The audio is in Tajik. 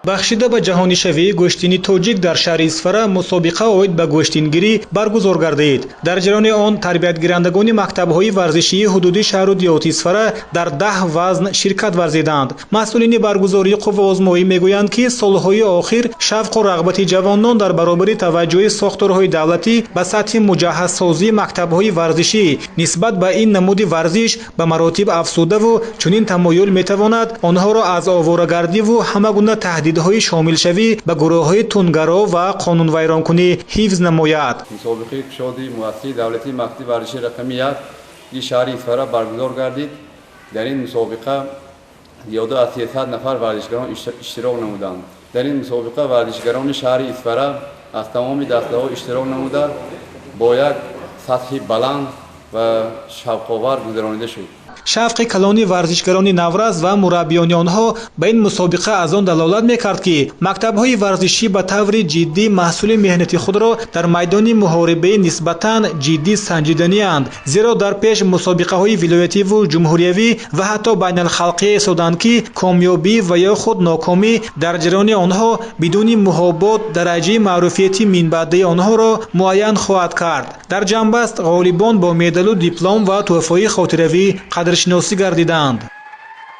бахшида ба ҷаҳонишавии гӯштини тоҷик дар шаҳри Исфара мусобиқа оид ба гӯштингирӣ баргузор гардид. Дар ҷараёни он тарбиятгирандагони мактабҳои варзишии ҳудуди шаҳру диёти Исфара дар 10 вазн ширкат варзиданд. масъулини баргузории қувваозмоӣ мегӯянд, ки солҳои охир шавқу рағбати ҷавонон дар баробари таваҷҷӯҳи сохторҳои давлатӣ ба сатҳи муҷаҳҳазсозии мактабҳои варзишӣ нисбат ба ин намуди варзиш ба маротиб афзудаву чунин тамоюл метавонад онҳоро аз оворагардиву ҳама гуна таҳдидҳои шомилшавӣ ба гурӯҳҳои тунгаро ва қонунвайронкунӣ ҳифз намояд. мусобиқаи кушоди муассисаи давлатии мактаби варзиши рақами 1 ди шаҳри Исфара баргузор гардид. дар ин мусобиқа зиёда аз 300 нафар варзишгарон иштирок намуданд. дар ин мусобиқа варзишгарони шаҳри Исфара аз тамоми дастаҳо иштирок намуда бо як сатҳи баланд ва шавқовар гузаронида шуд. шавқи калони варзишгарони наврас ва мураббиёни онҳо ба ин мусобиқа аз он далолат мекард, ки мактабҳои варзишӣ ба таври ҷиддӣ маҳсули меҳнати худро дар майдони муҳорибаи нисбатан ҷиддӣ санҷиданианд, зеро дар пеш мусобиқаҳои вилоятиву ҷумҳуриявӣ ва ҳатто байналхалқӣ эсоданд, ки комёбӣ ва ё худ нокомӣ дар ҷараёни онҳо бидуни муҳобот дараҷаи маъруфияти минбаъдаи онҳоро муайян хоҳад кард. дар ҷанбаст ғолибон бо медалу диплом ва тӯҳфаҳои хотиравӣ қадршиносӣ гардиданд.